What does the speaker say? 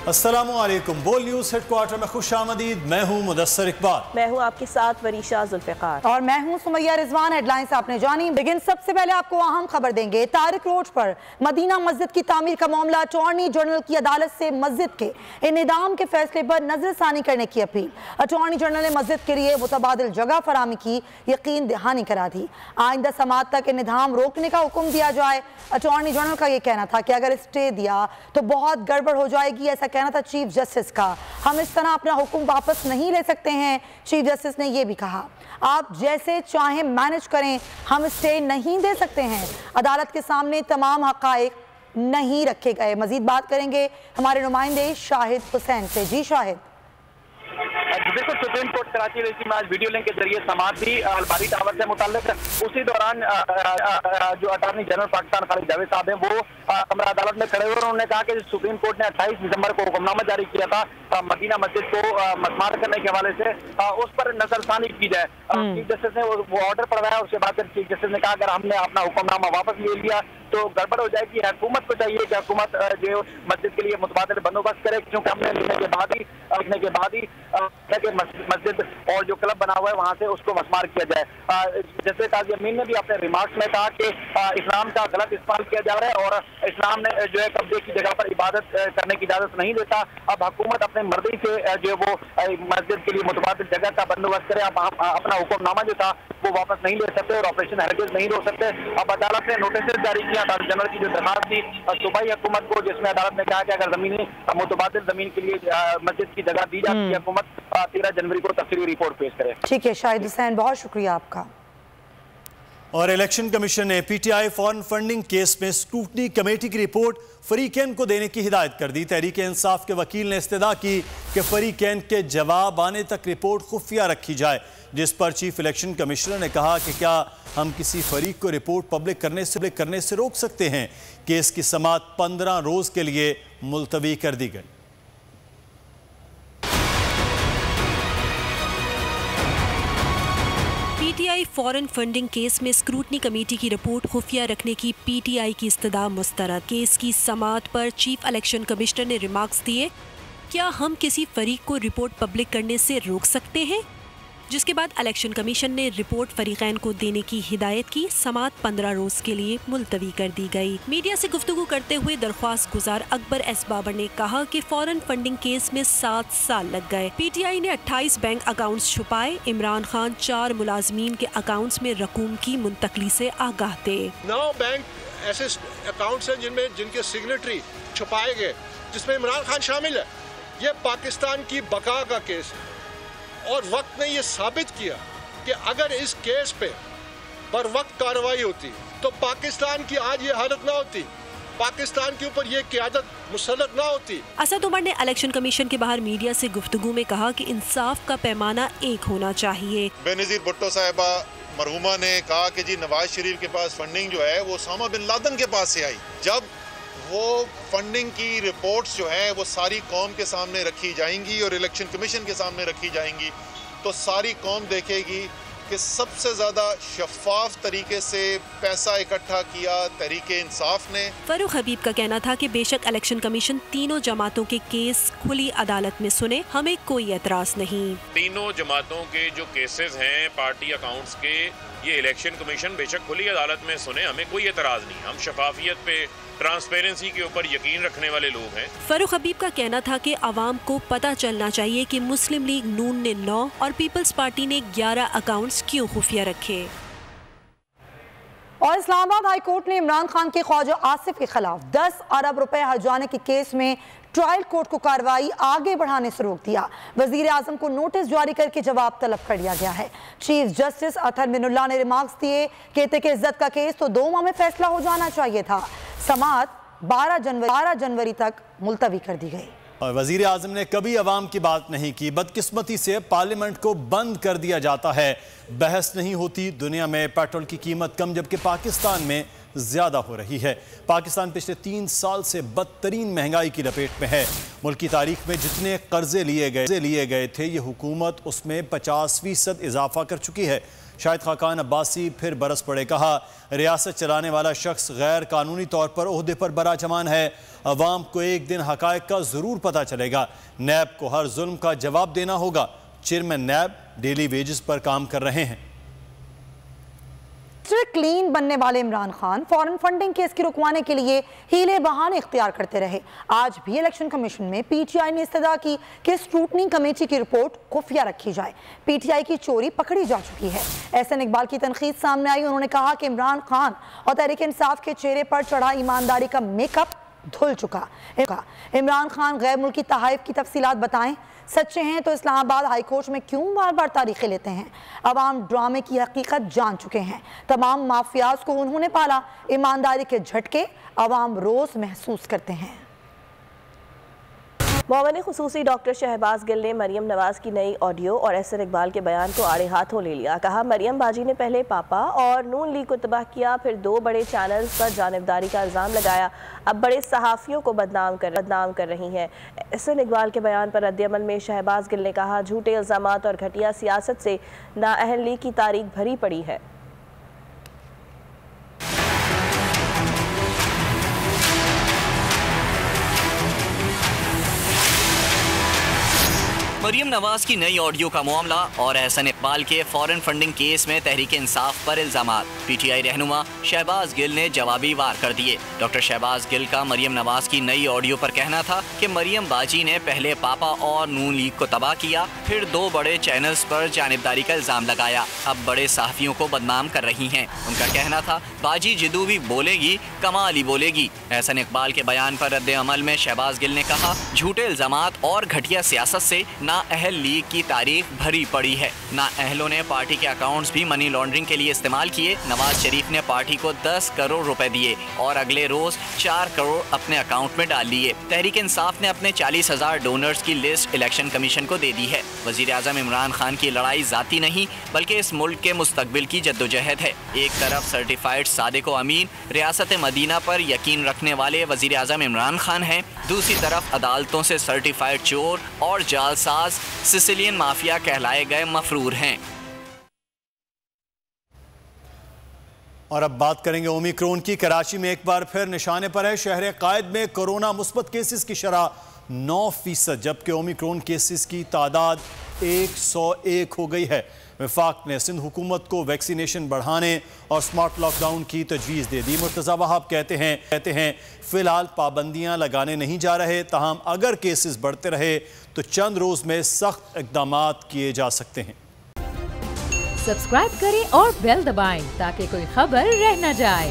अस्सलामुअलैकुम। बोल news headquarter में खुशामदीद। मैं हूं मुदस्सर इकबाल। मैं हूं आपके साथ वरीशा जुल्फिकार और मैं हूं सुमैया रिजवान। हेडलाइंस आपने जानी। लेकिन सबसे पहले आपको अहम खबर देंगे। तारिक रोड पर मदीना मस्जिद की तामीर का मामला। अटॉर्नी जनरल की अदालत से मस्जिद के इनेदाम के फैसले पर नजरसानी करने की अपील। अटॉर्नी जनरल ने मस्जिद के लिए मुतबादिल जगह फरामी की यकीन दहानी करा दी। आइंदा समात तक इनेदाम रोकने का हुक्म दिया जाए। अटॉर्नी जनरल का यह कहना था कि अगर स्टे दिया तो बहुत गड़बड़ हो जाएगी। ऐसा कहना था चीफ जस्टिस का। हम इस तरह अपना हुक्म वापस नहीं ले सकते हैं। चीफ जस्टिस ने यह भी कहा आप जैसे चाहें मैनेज करें, हम स्टे नहीं दे सकते हैं। अदालत के सामने तमाम हकाइक नहीं रखे गए। मजीद बात करेंगे हमारे नुमाइंदे शाहिद हुसैन से। जी शाहिद। बिल्कुल, सुप्रीम कोर्ट कराची रही में आज वीडियो लिंक के जरिए समाअत थी अलबारी टावर से मुताल्लिक। उसी दौरान जो अटॉर्नी जनरल पाकिस्तान खालिद जावेद साहब हैं वो अमरा अदालत में खड़े हुए। उन्होंने कहा कि सुप्रीम कोर्ट ने 28 दिसंबर को हुक्मनामा जारी किया था मदीना मस्जिद को मस्मार करने के हवाले से, उस पर नजरसानी की जाए। चीफ जस्टिस ने वो ऑर्डर पढ़वाया। उसके बाद फिर चीफ जस्टिस ने कहा अगर हमने अपना हुक्मनामा वापस ले लिया तो गड़बड़ हो जाएगी। हुकूमत को चाहिए कि हुकूमत जो मस्जिद के लिए मुतबादिल बंदोबस्त करे, क्योंकि हमने लिखने के बाद ही मस्जिद और जो क्लब बना हुआ है वहां से उसको मस्मार किया जाए। जैसे काजी अमीन ने भी अपने रिमार्क्स में कहा कि इस्लाम का गलत इस्तेमाल किया जा रहा है और इस्लाम ने जो है कब्जे की जगह पर इबादत करने की इजाजत नहीं देता। अब हुकूमत अपने मर्जी से जो वो मस्जिद के लिए मुतबादिल जगह का बंदोबस्त करे। अब अपना हुक्मनामा जो था वो वापस नहीं ले सकते और ऑपरेशन हरगिज नहीं रोक सकते। अब अदालत ने नोटिस जारी किया अटॉर्नी जनरल की जो दरखास्त थी सूबाई हुकूमत को, जिसमें अदालत ने कहा कि अगर जमीनी मुतबादिल जमीन के लिए मस्जिद की जगह दी जाती है, हुकूमत 13 जनवरी को तफसीली रिपोर्ट पेश करे। ठीक है शाहिद हुसैन, बहुत शुक्रिया आपका। और इलेक्शन कमीशन ने पीटीआई फॉरेन फंडिंग केस में स्क्रूटनी कमेटी की रिपोर्ट फरीकैन को देने की हिदायत कर दी। तहरीक इंसाफ के वकील ने इस्तदा की कि फरीकैन के जवाब आने तक रिपोर्ट खुफिया रखी जाए, जिस पर चीफ इलेक्शन कमिश्नर ने कहा कि क्या हम किसी फरीक को रिपोर्ट पब्लिक करने से रोक सकते हैं। केस की समाअत 15 रोज के लिए मुलतवी कर दी गई। पीटीआई फॉरेन फंडिंग केस में स्क्रूटनी कमेटी की रिपोर्ट खुफिया रखने की पीटीआई की इस्तदा मुस्तरद। केस की समाअत पर चीफ इलेक्शन कमिश्नर ने रिमार्क्स दिए, क्या हम किसी फरीक को रिपोर्ट पब्लिक करने से रोक सकते हैं, जिसके बाद इलेक्शन कमीशन ने रिपोर्ट फरीकैन को देने की हिदायत की। समाअत 15 रोज के लिए मुलतवी कर दी गई। मीडिया से गुफ्तगू करते हुए दरख्वास्त गुजार अकबर एस बाबर ने कहा कि फॉरेन फंडिंग केस में 7 साल लग गए। पीटीआई ने 28 बैंक अकाउंट्स छुपाए। इमरान खान 4 मुलाजमीन के अकाउंट्स में रकूम की मुंतकली से आगाह थे। 9 बैंक ऐसे अकाउंट्स हैं जिनके सिग्नेटरी छुपाए गए, जिसमें इमरान खान शामिल है। ये पाकिस्तान की बका का केस है और वक्त ने ये साबित किया कि अगर इस केस पे बर वक्त कार्रवाई होती तो पाकिस्तान की आज ये हालत ना होती, पाकिस्तान के ऊपर ये क़यादत मुसल्लत ना होती। असद उमर ने इलेक्शन कमीशन के बाहर मीडिया से गुफ्तगू में कहा कि इंसाफ का पैमाना एक होना चाहिए। बेनज़ीर भुट्टो साहिबा मरहुमा ने कहा कि जी नवाज शरीफ के पास फंडिंग जो है वो ओसामा बिन लादेन के पास से आई। जब वो फंडिंग की रिपोर्ट्स जो है वो सारी कौम के सामने रखी जाएंगी और इलेक्शन कमीशन के सामने रखी जाएंगी तो सारी कौम देखेगी कि सबसे ज़्यादा शफाफ तरीके से पैसा इकट्ठा किया तहरीक इंसाफ ने। फरूख हबीब का कहना था कि बेशक इलेक्शन कमीशन तीनों जमातों के केस खुली अदालत में सुने, हमें कोई एतराज़ नहीं। तीनों जमातों के जो केसेस हैं पार्टी अकाउंट्स के, ये इलेक्शन कमीशन बेशक खुली अदालत में सुने, हमें कोई एतराज़ नहीं। हम शफाफियत पे, ट्रांसपेरेंसी के ऊपर यकीन रखने वाले लोग हैं। फरूख हबीब का कहना था कि आवाम को पता चलना चाहिए कि मुस्लिम लीग नून ने 9 और पीपल्स पार्टी ने 11 अकाउंट्स क्यों खुफिया रखे। और इस्लामाबाद हाई कोर्ट ने इमरान खान के ख्वाजा आसिफ के खिलाफ 10 अरब रुपए हर्जाने के केस में ट्रायल कोर्ट को कार्रवाई आगे बढ़ाने से रोक दिया। वजीर आजम को नोटिस जारी करके जवाब तलब कर लिया गया है। चीफ जस्टिस अतहर मिनुल्लाह ने रिमार्क्स दिए, कहते कि इज्जत का केस तो 2 माह में फैसला हो जाना चाहिए था। समाअत 12 जनवरी तक मुलतवी कर दी गई। और वजीर आजम ने कभी अवाम की बात नहीं की। बदकिस्मती से पार्लियामेंट को बंद कर दिया जाता है, बहस नहीं होती। दुनिया में पेट्रोल की कीमत कम जबकि पाकिस्तान में ज्यादा हो रही है। पाकिस्तान पिछले 3 साल से बदतरीन महंगाई की लपेट में है। मुल्क की तारीख में जितने कर्जे लिए गए थे ये हुकूमत उसमें 50% इजाफा कर चुकी है। शाहिद खाकान अब्बासी फिर बरस पड़े। कहा, रियासत चलाने वाला शख्स गैर कानूनी तौर पर ओहदे पर बराजमान है। अवाम को एक दिन हकायक का जरूर पता चलेगा। नैब को हर जुल्म का जवाब देना होगा। चेयरमैन नैब डेली वेजेस पर काम कर रहे हैं। क्लीन बनने वाले Imran Khan foreign funding case की रुकवाने के लिए हीले बहाने इख्तियार करते रहे। आज भी इलेक्शन कमीशन में पीटीआई ने इस्तदा की कि स्क्रूटनी कमेटी की रिपोर्ट खुफिया रखी जाए। पीटीआई की चोरी पकड़ी जा चुकी है। एहसन इकबाल की तनकीद सामने आई। उन्होंने कहा कि इमरान खान और तहरीक इंसाफ के चेहरे पर चढ़ा ईमानदारी का मेकअप धुल चुका। इमरान खान गैर मुल्की तहाइफ की तफसीलात बताएं। सच्चे हैं तो इस्लामाबाद हाई कोर्ट में क्यों बार बार तारीखें लेते हैं? अवाम ड्रामे की हकीकत जान चुके हैं। तमाम माफियाज को उन्होंने पाला। ईमानदारी के झटके अवाम रोज महसूस करते हैं। मोमिन खुसूसी डॉक्टर शहबाज गिल ने मरियम नवाज की नई ऑडियो और एहसन इकबाल के बयान को आड़े हाथों ले लिया। कहा, मरियम बाजी ने पहले पापा और नून लीग को तबाह किया, फिर 2 बड़े चैनल्स पर जानिबदारी का इल्ज़ाम लगाया, अब बड़े सहाफ़ियों को बदनाम कर रही हैं। एहसन इकबाल के बयान पर रद्द-ए-अमल में शहबाज गिल ने कहा, झूठे इल्ज़ामात और घटिया सियासत से नाअहल लीग की तारीख भरी पड़ी है। मरियम नवाज की नई ऑडियो का मामला और एहसन इकबाल के फॉरेन फंडिंग केस में तहरीक इंसाफ पर इल्जामात। पीटीआई रहनुमा शहबाज गिल ने जवाबी वार कर दिए। डॉक्टर शहबाज गिल का मरियम नवाज की नई ऑडियो पर कहना था कि मरियम बाजी ने पहले पापा और नून लीग को तबाह किया, फिर 2 बड़े चैनल्स पर जानिबदारी का इल्जाम लगाया, अब बड़े सहाफियों को बदनाम कर रही हैं। उनका कहना था, बाजी जिदू भी बोलेगी कमाल ही बोलेगी। एहसन इकबाल के बयान पर रद्द अमल में शहबाज गिल ने कहा, झूठे इल्जामात और घटिया सियासत से नाअहल लीग की तारीख भरी पड़ी है। नाअहलों ने पार्टी के अकाउंट्स भी मनी लॉन्ड्रिंग के लिए इस्तेमाल किए। नवाज शरीफ ने पार्टी को 10 करोड़ रुपए दिए और अगले रोज 4 करोड़ अपने अकाउंट में डाल लिए। तहरीक इंसाफ ने अपने 40,000 डोनर्स की लिस्ट इलेक्शन कमीशन को दे दी है। वजीर आजम इमरान खान की लड़ाई जाती नहीं बल्कि इस मुल्क के मुस्तकबिल की जद्दोजहद है। एक तरफ सर्टिफाइड सादिक व अमीन रियासत मदीना पर यकीन रखने वाले वजीर आजम इमरान खान हैं, दूसरी तरफ अदालतों से सर्टिफाइड चोर और जालसाज सिसिलियन माफिया कहलाए गए मफरूर हैं। और अब बात करेंगे ओमिक्रॉन की। कराची में एक बार फिर निशाने पर है। शहर कायद में कोरोना मुस्बत केसेस की शरह 9%, जबकि ओमिक्रॉन केसेस की तादाद 101 हो गई है। वफाक ने सिंध हुकूमत को वैक्सीनेशन बढ़ाने और स्मार्ट लॉकडाउन की तजवीज़ दे दी। मुर्तज़ा वहाब कहते हैं फ़िलहाल पाबंदियाँ लगाने नहीं जा रहे, ताहम अगर केसेस बढ़ते रहे तो चंद रोज़ में सख्त इक़दामात किए जा सकते हैं। सब्सक्राइब करें और बेल दबाएं ताकि कोई खबर रह न जाए।